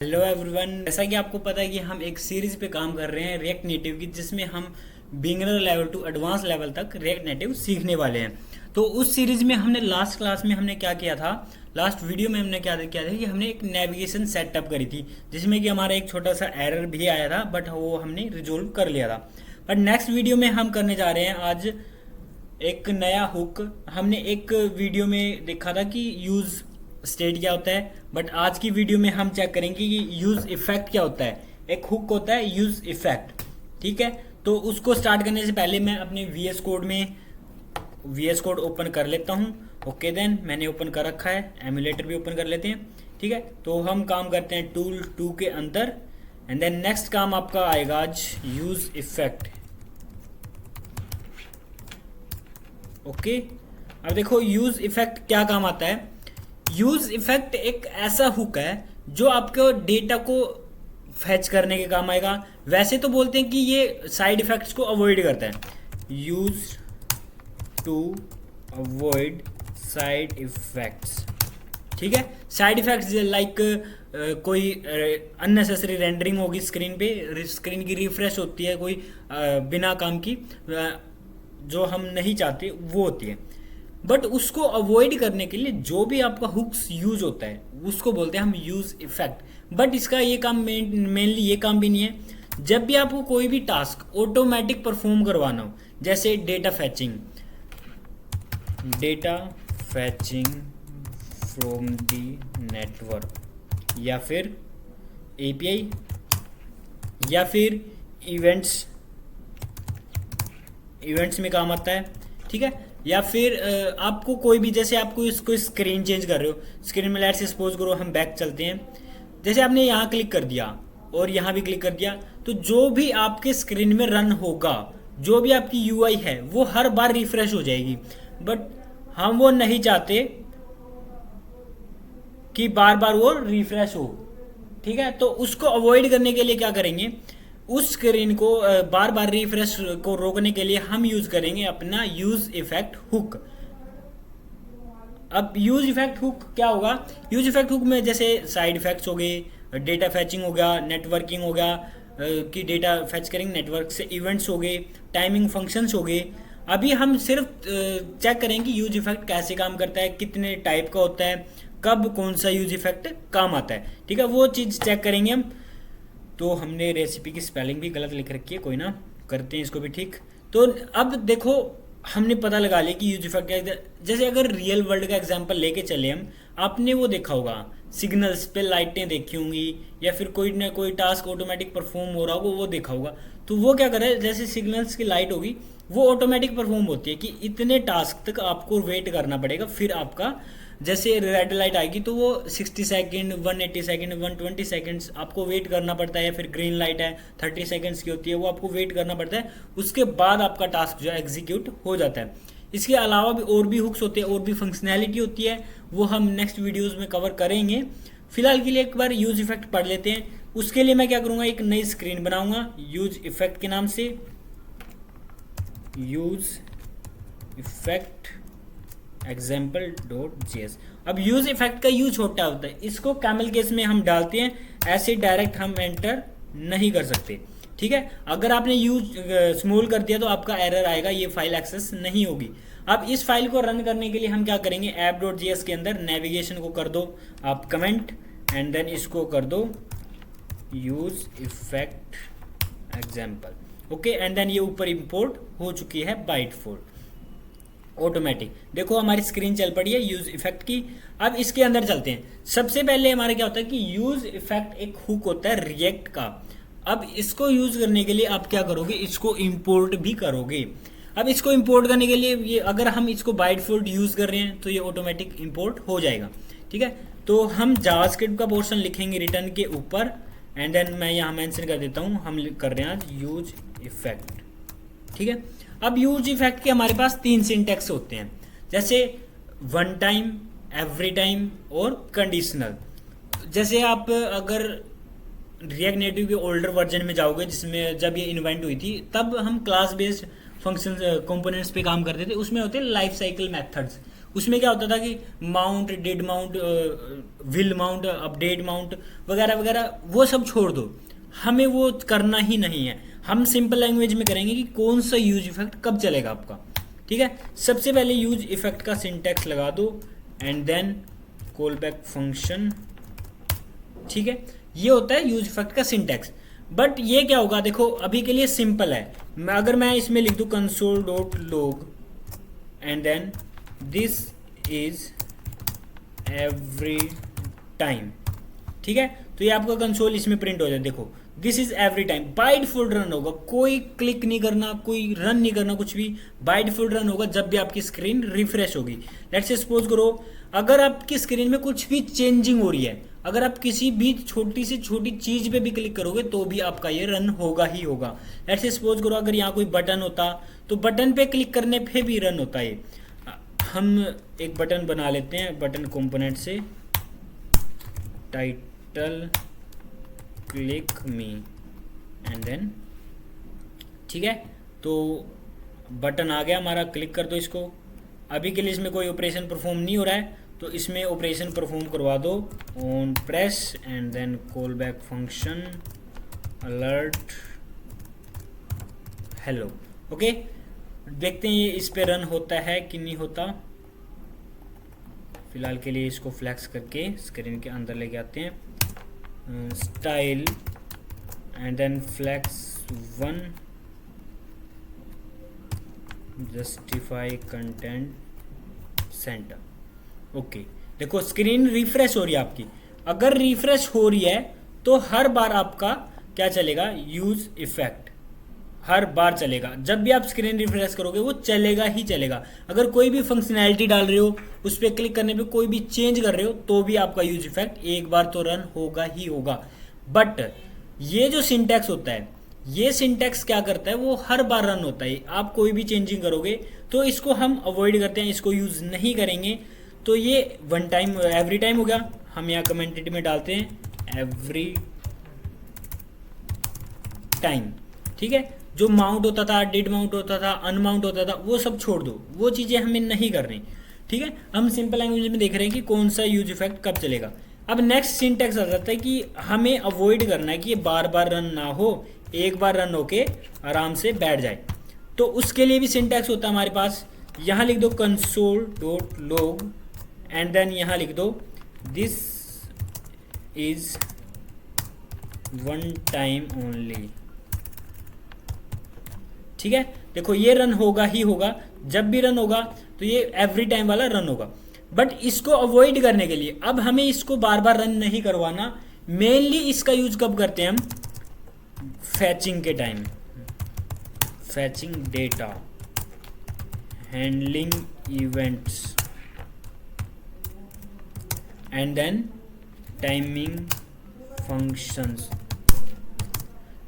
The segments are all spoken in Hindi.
हेलो एवरीवन, जैसा कि आपको पता है कि हम एक सीरीज पे काम कर रहे हैं रिएक्ट नेटिव की, जिसमें हम beginner level to advance level तक रिएक्ट नेटिव सीखने वाले हैं। तो उस सीरीज में हमने लास्ट क्लास में हमने क्या किया था, लास्ट वीडियो में हमने क्या किया था कि हमने एक नेविगेशन सेटअप करी थी, जिसमें कि हमारा एक छोटा सा एरर भी आया था, बट वो हमने रिजोल्व कर लिया था। बट नेक्स्ट वीडियो में हम करने जा रहे हैं आज एक नया हुक। हमने एक वीडियो में देखा था कि यूज स्टेट क्या होता है, बट आज की वीडियो में हम चेक करेंगे कि यूज इफेक्ट क्या होता है। एक हुक होता है यूज इफेक्ट, ठीक है। तो उसको स्टार्ट करने से पहले मैं अपने वीएस कोड में वीएस कोड ओपन कर लेता हूँ। ओके देन, मैंने ओपन कर रखा है, एमुलेटर भी ओपन कर लेते हैं, ठीक है। तो हम काम करते हैं टूल 2 के अंदर, एंड देन नेक्स्ट काम आपका आएगा आज यूज इफेक्ट। ओके, अब देखो यूज इफेक्ट क्या काम आता है। यूज इफेक्ट एक ऐसा हुक है जो आपके डेटा को फैच करने के काम आएगा। वैसे तो बोलते हैं कि ये साइड इफेक्ट्स को अवॉइड करता है, use to avoid side effects, ठीक है। साइड इफेक्ट्स लाइक कोई अननेसेसरी रेंडरिंग होगी स्क्रीन पे, स्क्रीन की रिफ्रेश होती है कोई बिना काम की, जो हम नहीं चाहते वो होती है। बट उसको अवॉइड करने के लिए जो भी आपका हुक्स यूज होता है उसको बोलते हैं हम यूज इफेक्ट। बट इसका ये काम मेनली ये काम भी नहीं है। जब भी आपको कोई भी टास्क ऑटोमेटिक परफॉर्म करवाना हो, जैसे डेटा फैचिंग फ्रॉम द नेटवर्क, या फिर एपीआई, या फिर इवेंट्स में काम आता है, ठीक है। या फिर आपको कोई भी, जैसे आपको इसको स्क्रीन चेंज कर रहे हो, स्क्रीन में लेट से सपोज करो हम बैक चलते हैं, जैसे आपने यहाँ क्लिक कर दिया और यहाँ भी क्लिक कर दिया, तो जो भी आपके स्क्रीन में रन होगा, जो भी आपकी यूआई है वो हर बार रिफ्रेश हो जाएगी। बट हम वो नहीं चाहते कि बार बार वो रिफ्रेश हो, ठीक है। तो उसको अवॉइड करने के लिए क्या करेंगे, उस स्क्रीन को बार बार रिफ्रेश को रोकने के लिए हम यूज करेंगे अपना यूज इफेक्ट हुक। अब यूज इफेक्ट हुक क्या होगा, यूज इफेक्ट हुक में जैसे साइड इफेक्ट्स हो गए, डेटा फैचिंग हो गया, नेटवर्किंग हो गया कि डेटा फैच करेंगे नेटवर्क से, इवेंट्स हो गए, टाइमिंग फंक्शंस हो गए। अभी हम सिर्फ चेक करेंगे कि यूज इफेक्ट कैसे काम करता है, कितने टाइप का होता है, कब कौन सा यूज इफेक्ट काम आता है, ठीक है। वो चीज़ चेक करेंगे हम। तो हमने रेसिपी की स्पेलिंग भी गलत लिख रखी है, कोई ना, करते हैं इसको भी ठीक। तो अब देखो हमने पता लगा लिया कि यूज इफेक्ट, जैसे अगर रियल वर्ल्ड का एग्जांपल लेके चले हम, आपने वो देखा होगा सिग्नल्स पे लाइटें देखी होंगी, या फिर कोई ना कोई टास्क ऑटोमेटिक परफॉर्म हो रहा होगा वो देखा होगा। तो वो क्या करे, जैसे सिग्नल्स की लाइट होगी वो ऑटोमेटिक परफॉर्म होती है कि इतने टास्क तक आपको वेट करना पड़ेगा, फिर आपका जैसे रेड लाइट आएगी तो वो 60 सेकंड, 180 सेकंड, 120 सेकंड्स आपको वेट करना पड़ता है। या फिर ग्रीन लाइट है 30 सेकंड्स की होती है, वो आपको वेट करना पड़ता है, उसके बाद आपका टास्क जो है एग्जीक्यूट हो जाता है। इसके अलावा भी और भी हुक्स होते हैं, और भी फंक्शनैलिटी होती है, वो हम नेक्स्ट वीडियोज़ में कवर करेंगे। फिलहाल के लिए एक बार यूज इफेक्ट पढ़ लेते हैं। उसके लिए मैं क्या करूँगा, एक नई स्क्रीन बनाऊंगा यूज इफेक्ट के नाम से, यूज इफेक्ट example.js। अब यूज इफेक्ट का यूज छोटा होता है, इसको कैमल केस में हम डालते हैं, ऐसे डायरेक्ट हम एंटर नहीं कर सकते, ठीक है। अगर आपने यूज स्मॉल कर दिया तो आपका एरर आएगा, ये फाइल एक्सेस नहीं होगी। अब इस फाइल को रन करने के लिए हम क्या करेंगे, app.js के अंदर नेविगेशन को कर दो आप कमेंट, एंड देन इसको कर दो use effect example. Okay, and then ये ऊपर इंपोर्ट हो चुकी है बाय डिफॉल्ट ऑटोमेटिक। देखो हमारी स्क्रीन चल पड़ी है यूज इफेक्ट की। अब इसके अंदर चलते हैं। सबसे पहले हमारे क्या होता है कि यूज इफेक्ट एक हुक होता है रिएक्ट का। अब इसको यूज करने के लिए आप क्या करोगे, इसको इंपोर्ट भी करोगे। अब इसको इंपोर्ट करने के लिए ये, अगर हम इसको बाय डिफॉल्ट यूज कर रहे हैं तो ये ऑटोमेटिक इंपोर्ट हो जाएगा, ठीक है। तो हम जावास्क्रिप्ट का पोर्शन लिखेंगे रिटर्न के ऊपर, एंड देन मैं यहाँ मेंशन कर देता हूँ, हम कर रहे हैं आज यूज इफेक्ट, ठीक है। अब यूज इफेक्ट के हमारे पास 3 सिंटेक्स होते हैं, जैसे वन टाइम, एवरी टाइम और कंडीशनल। जैसे आप अगर रिएक्ट नेटिव के ओल्डर वर्जन में जाओगे, जिसमें जब ये इन्वेंट हुई थी, तब हम क्लास बेस्ड फंक्शन कंपोनेंट्स पे काम करते थे, उसमें होते हैं लाइफ साइकिल मेथड्स। उसमें क्या होता था कि mount, did mount, will mount, update mount वगैरह वगैरह, वो सब छोड़ दो, हमें वो करना ही नहीं है। हम सिंपल लैंग्वेज में करेंगे कि कौन सा यूज इफेक्ट कब चलेगा आपका। ठीक है, सबसे पहले यूज इफेक्ट का सिंटैक्स लगा दो and then call back function. ठीक है, ये होता है यूज इफेक्ट का सिंटैक्स। बट ये क्या होगा, देखो अभी के लिए सिंपल है। अगर मैं इसमें लिख दूं console dot log and then this is every time, ठीक है, तो ये आपका कंसोल इसमें प्रिंट हो जाए। देखो this is every time, by default run होगा, कोई क्लिक नहीं करना, कोई रन नहीं करना, कुछ भी बाय डिफॉल्ट रन होगा जब भी आपकी स्क्रीन रिफ्रेश होगी। लेट्स से सपोज करो अगर आपकी स्क्रीन में कुछ भी चेंजिंग हो रही है, अगर आप किसी भी छोटी से छोटी चीज पे भी क्लिक करोगे तो भी आपका ये रन होगा ही होगा। लेट्स से सपोज करो अगर यहाँ कोई बटन होता तो बटन पे क्लिक करने पे भी रन होता है। हम एक बटन बना लेते हैं बटन कंपोनेंट से, title click me and then, ठीक है, तो बटन आ गया हमारा, क्लिक कर दो इसको। अभी के लिए इसमें कोई ऑपरेशन परफॉर्म नहीं हो रहा है तो इसमें ऑपरेशन परफॉर्म करवा दो, on press and then call back function alert hello. Okay, देखते हैं ये इस पे रन होता है कि नहीं होता। फिलहाल के लिए इसको फ्लैक्स करके स्क्रीन के अंदर लेके आते हैं, style and then flex 1, justify content centre. Okay, देखो स्क्रीन रिफ्रेश हो रही है आपकी। अगर रिफ्रेश हो रही है तो हर बार आपका क्या चलेगा, यूज इफेक्ट हर बार चलेगा। जब भी आप स्क्रीन रिफ्रेश करोगे वो चलेगा ही चलेगा। अगर कोई भी फंक्शनैलिटी डाल रहे हो, उस पर क्लिक करने पे कोई भी चेंज कर रहे हो तो भी आपका यूज इफेक्ट एक बार तो रन होगा ही होगा। बट ये जो सिंटैक्स होता है, ये सिंटैक्स क्या करता है, वो हर बार रन होता है। आप कोई भी चेंजिंग करोगे तो इसको हम अवॉइड करते हैं, इसको यूज नहीं करेंगे। तो ये वन टाइम एवरी टाइम हो गया। हम यहाँ कमेंटेड में डालते हैं एवरी टाइम, ठीक है। जो माउंट होता था, डिड माउंट होता था, अनमाउंट होता था, वो सब छोड़ दो, वो चीज़ें हमें नहीं करनी, ठीक है। हम सिंपल लैंग्वेज में देख रहे हैं कि कौन सा यूज इफेक्ट कब चलेगा। अब नेक्स्ट सिंटैक्स आ जाता है कि हमें अवॉइड करना है कि ये बार बार रन ना हो, एक बार रन होके आराम से बैठ जाए। तो उसके लिए भी सिंटैक्स होता है हमारे पास। यहाँ लिख दो console dot log and then यहाँ लिख दो this is one time only, ठीक है। देखो ये रन होगा ही होगा, जब भी रन होगा तो ये एवरी टाइम वाला रन होगा। बट इसको अवॉइड करने के लिए अब हमें इसको बार बार रन नहीं करवाना। मेनली इसका यूज कब करते हैं हम, फैचिंग के time, fetching data, handling events and then timing functions,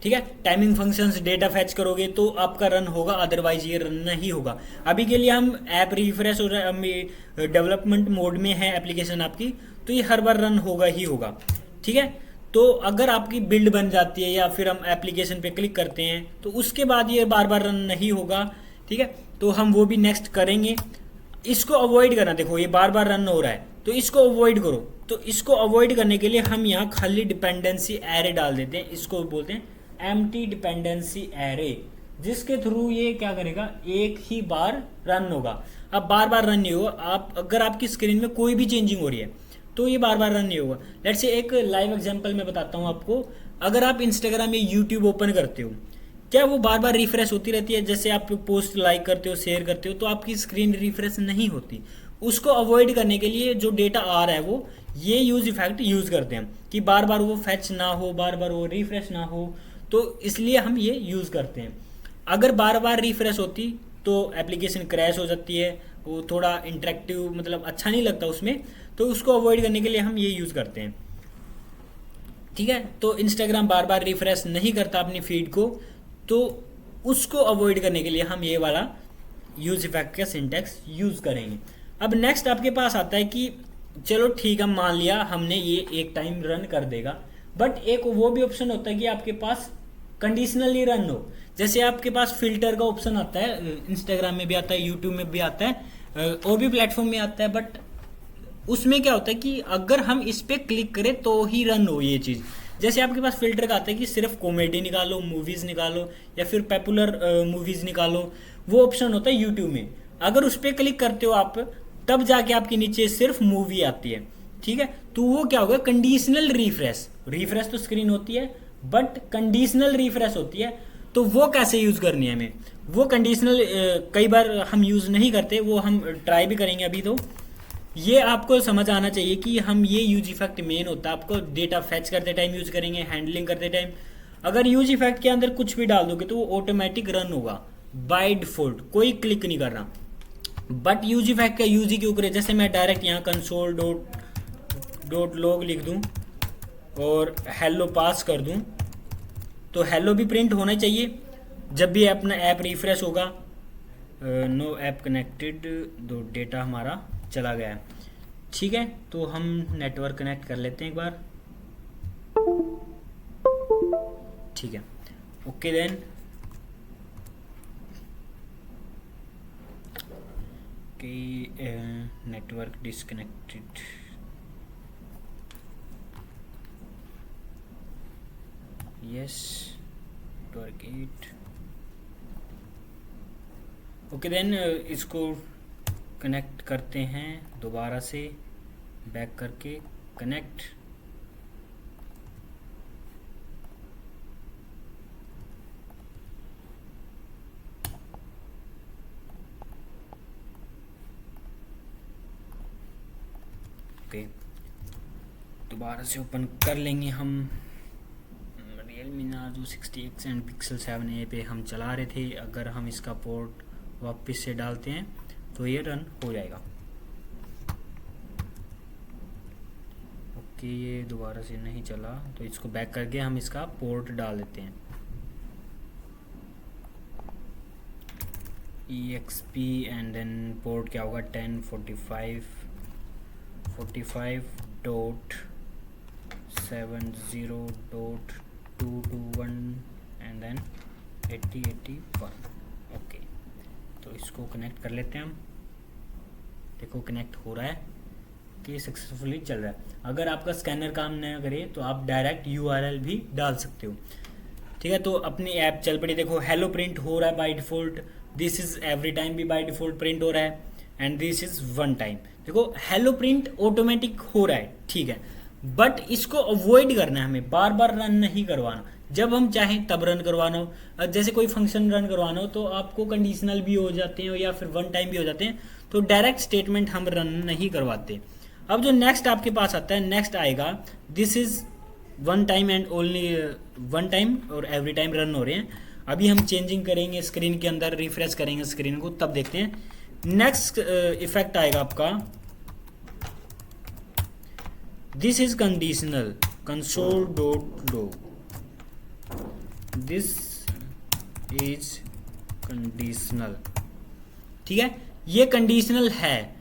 ठीक है। टाइमिंग फंक्शंस डेटा फैच करोगे तो आपका रन होगा, अदरवाइज ये रन नहीं होगा। अभी के लिए हम ऐप रिफ्रेश हो रहा है, डेवलपमेंट मोड में है एप्लीकेशन आपकी, तो ये हर बार रन होगा ही होगा, ठीक है। तो अगर आपकी बिल्ड बन जाती है या फिर हम एप्लीकेशन पे क्लिक करते हैं तो उसके बाद ये बार बार रन नहीं होगा, ठीक है। तो हम वो भी नेक्स्ट करेंगे। इसको अवॉइड करना, देखो ये बार बार रन हो रहा है तो इसको अवॉइड करो। तो इसको अवॉइड करने के लिए हम यहाँ खाली डिपेंडेंसी एरे डाल देते हैं, इसको बोलते हैं एम्प्टी डिपेंडेंसी एरे, जिसके थ्रू ये क्या करेगा, एक ही बार रन होगा। अब बार बार रन नहीं होगा। आप अगर आपकी स्क्रीन में कोई भी चेंजिंग हो रही है तो ये बार बार रन नहीं होगा। लेट्स से एक लाइव एग्जांपल मैं बताता हूँ आपको। अगर आप इंस्टाग्राम या यूट्यूब ओपन करते हो, क्या वो बार बार रिफ्रेश होती रहती है? जैसे आप पोस्ट लाइक करते हो, शेयर करते हो, तो आपकी स्क्रीन रिफ्रेश नहीं होती। उसको अवॉइड करने के लिए जो डेटा आ रहा है वो ये यूज इफेक्ट यूज करते हैं कि बार बार वो फैच ना हो, बार बार वो रिफ्रेश ना हो, तो इसलिए हम ये यूज करते हैं। अगर बार बार रिफ्रेश होती तो एप्लीकेशन क्रैश हो जाती है, वो थोड़ा इंटरेक्टिव मतलब अच्छा नहीं लगता उसमें, तो उसको अवॉइड करने के लिए हम ये यूज करते हैं, ठीक है। तो इंस्टाग्राम बार बार रिफ्रेश नहीं करता अपनी फीड को, तो उसको अवॉइड करने के लिए हम ये वाला यूज इफेक्ट का सिंटैक्स यूज करेंगे। अब नेक्स्ट आपके पास आता है कि चलो ठीक है, मान लिया हमने ये एक टाइम रन कर देगा, बट एक वो भी ऑप्शन होता है कि आपके पास कंडीशनली रन हो। जैसे आपके पास फिल्टर का ऑप्शन आता है, इंस्टाग्राम में भी आता है, यूट्यूब में भी आता है, और भी प्लेटफॉर्म में आता है, बट उसमें क्या होता है कि अगर हम इस पर क्लिक करें तो ही रन हो ये चीज़। जैसे आपके पास फिल्टर का आता है कि सिर्फ कॉमेडी निकालो, मूवीज़ निकालो, या फिर पॉपुलर मूवीज़ निकालो, वो ऑप्शन होता है यूट्यूब में। अगर उस पर क्लिक करते हो आप, तब जाके आपके नीचे सिर्फ मूवी आती है, ठीक है। तो वो क्या होगा, कंडीशनल रिफ्रेश। रिफ्रेश तो स्क्रीन होती है, बट कंडीशनल रिफ्रेश होती है। तो वो कैसे यूज़ करनी है हमें, वो कंडीशनल कई बार हम यूज़ नहीं करते, वो हम ट्राई भी करेंगे अभी। तो ये आपको समझ आना चाहिए कि हम ये यूज इफेक्ट मेन होता है, आपको डेटा फैच करते टाइम यूज करेंगे, हैंडलिंग करते टाइम। अगर यूज इफेक्ट के अंदर कुछ भी डाल दोगे तो वो ऑटोमेटिक रन होगा बाय डिफॉल्ट, कोई क्लिक नहीं करना। बट यूज इफेक्ट का यूज ही क्यों करें, जैसे मैं डायरेक्ट यहाँ कंसोल डॉट लॉग लिख दूँ और हेलो पास कर दूँ, तो हेलो भी प्रिंट होना चाहिए जब भी अपना ऐप रिफ्रेश होगा। नो ऐप कनेक्टेड, दो डेटा हमारा चला गया है, ठीक है। तो हम नेटवर्क कनेक्ट कर लेते हैं एक बार, ठीक है। Okay then, network disconnected, yes, network 8। Okay then, इसको कनेक्ट करते हैं दोबारा से, बैक करके कनेक्ट। ओके, दोबारा से ओपन कर लेंगे हम। Realme Narzo 60X and Pixel 7a पे हम चला रहे थे। अगर हम इसका पोर्ट वापस से डालते हैं तो ये रन हो जाएगा। ओके, ये दोबारा से नहीं चला, तो इसको बैक करके हम इसका पोर्ट डाल देते हैं। EXP एंड देन पोर्ट क्या होगा, 1045.70.221 एंड देन 8081। ओके, तो इसको कनेक्ट कर लेते हैं हम। देखो कनेक्ट हो रहा है कि सक्सेसफुली चल रहा है। अगर आपका स्कैनर काम न करे तो आप डायरेक्ट URL भी डाल सकते हो, ठीक है। तो अपनी ऐप चल पड़ी, देखो हेलो प्रिंट हो रहा है by default, this is every time भी बाय डिफ़ॉल्ट प्रिंट हो रहा है, and this is one time. देखो हेलो प्रिंट ऑटोमेटिक हो रहा है, ठीक है। बट इसको अवॉइड करना है हमें, बार बार रन नहीं करवाना। जब हम चाहें तब रन करवाना हो, जैसे कोई फंक्शन रन करवाना हो तो आपको कंडीशनल भी हो जाते हैं या फिर वन टाइम भी हो जाते हैं, तो डायरेक्ट स्टेटमेंट हम रन नहीं करवाते। अब जो नेक्स्ट आपके पास आता है, नेक्स्ट आएगा this is one time and only one time और एवरी टाइम रन हो रहे हैं। अभी हम चेंजिंग करेंगे स्क्रीन के अंदर, रिफ्रेश करेंगे स्क्रीन को, तब देखते हैं। नेक्स्ट इफेक्ट आएगा आपका, this is conditional console dot low, this is conditional, ठीक है। ये कंडीशनल है।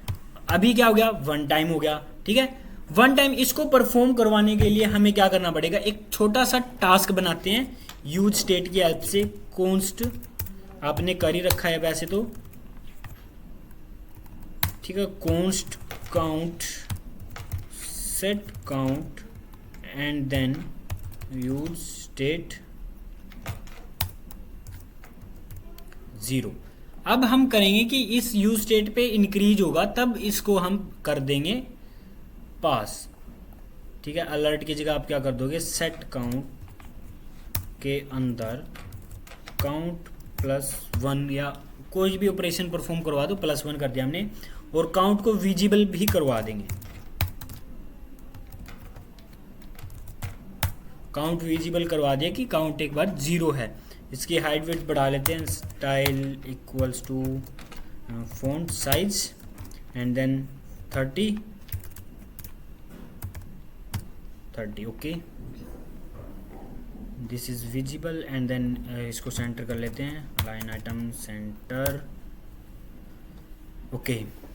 अभी क्या हो गया, वन टाइम हो गया, ठीक है। वन टाइम इसको परफॉर्म करवाने के लिए हमें क्या करना पड़ेगा, एक छोटा सा टास्क बनाते हैं यूज स्टेट की हेल्प से। कॉन्स्ट आपने कर ही रखा है वैसे तो, ठीक है। Const count set count and then use state 0। अब हम करेंगे कि इस यूज स्टेट पे इंक्रीज होगा, तब इसको हम कर देंगे पास, ठीक है। अलर्ट की जगह आप क्या कर दोगे, सेट काउंट के अंदर काउंट +1 या कोई भी ऑपरेशन परफॉर्म करवा दो, +1 कर दिया हमने, और काउंट को विजिबल भी करवा देंगे। काउंट विजिबल करवा दिया कि काउंट एक बार 0 है। इसकी हाइट विड्थ बढ़ा लेते हैं, style equals to font size and then 30। Okay, this is visible and then इसको सेंटर कर लेते हैं, लाइन आइटम सेंटर। ओके,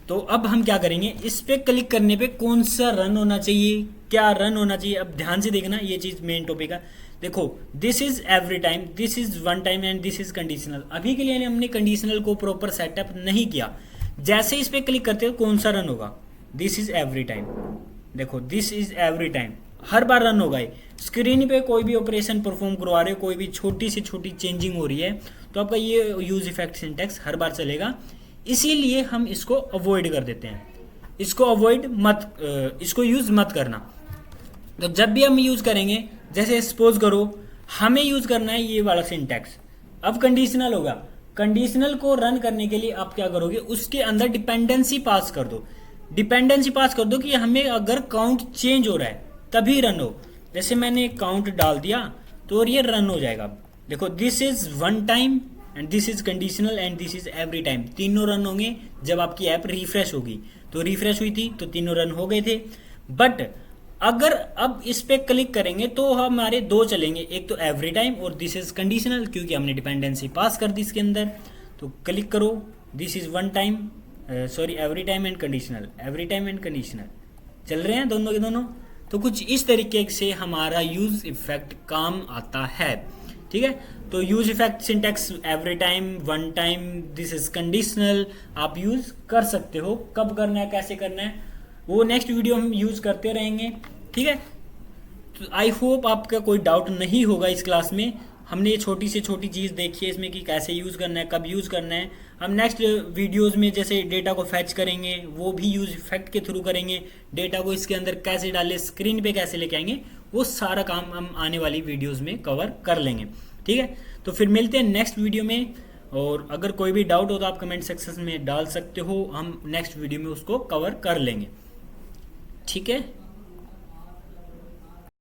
तो अब हम क्या करेंगे, इस पे क्लिक करने पे कौन सा रन होना चाहिए, क्या रन होना चाहिए। अब ध्यान से देखना, ये चीज़ मेन टॉपिक है। देखो this is every time, this is one time and this is conditional. अभी के लिए हमने कंडीशनल को प्रॉपर सेटअप नहीं किया, जैसे इस पे क्लिक करते हो कौन सा रन होगा, दिस इज एवरी टाइम, देखो this is every time, her bar run होगा ये। स्क्रीन पे कोई भी ऑपरेशन परफॉर्म करवा रहे हो, कोई भी छोटी से छोटी चेंजिंग हो रही है, तो आपका ये यूज इफेक्ट सिंटैक्स हर बार चलेगा। इसीलिए हम इसको अवॉइड कर देते हैं, इसको अवॉइड मत, इसको यूज मत करना। तो जब भी हम यूज करेंगे, जैसे सपोज करो हमें यूज करना है ये वाला सिंटैक्स, अब कंडीशनल होगा, कंडीशनल को रन करने के लिए आप क्या करोगे, उसके अंदर डिपेंडेंसी पास कर दो, डिपेंडेंसी पास कर दो कि हमें अगर काउंट चेंज हो रहा है तभी रन हो। जैसे मैंने काउंट डाल दिया तो और ये रन हो जाएगा। देखो this is one time and this is conditional and this is every time, तीनों रन होंगे जब आपकी ऐप रिफ्रेश होगी। तो रिफ्रेश हुई थी तो तीनों रन हो गए थे। बट अगर अब इस पे क्लिक करेंगे तो हमारे दो चलेंगे, एक तो एवरी टाइम और दिस इज कंडीशनल, क्योंकि हमने डिपेंडेंसी पास कर दी इसके अंदर। तो क्लिक करो, this is one time, sorry every time and conditional, every time and conditional चल रहे हैं दोनों के दोनों। तो कुछ इस तरीके से हमारा यूज इफेक्ट काम आता है, ठीक है। तो use effect syntax every time, one time, this is conditional आप यूज कर सकते हो। कब करना है, कैसे करना है, वो नेक्स्ट वीडियो हम यूज करते रहेंगे, ठीक है। तो आई होप आपका कोई डाउट नहीं होगा इस क्लास में। हमने ये छोटी से छोटी चीज़ देखी है इसमें कि कैसे यूज़ करना है, कब यूज़ करना है। हम नेक्स्ट वीडियोस में जैसे डेटा को फैच करेंगे वो भी यूज इफेक्ट के थ्रू करेंगे, डेटा को इसके अंदर कैसे डालें, स्क्रीन पे कैसे लेके आएंगे, वो सारा काम हम आने वाली वीडियोस में कवर कर लेंगे, ठीक है। तो फिर मिलते हैं नेक्स्ट वीडियो में, और अगर कोई भी डाउट हो तो आप कमेंट सेक्शन में डाल सकते हो, हम नेक्स्ट वीडियो में उसको कवर कर लेंगे, ठीक है।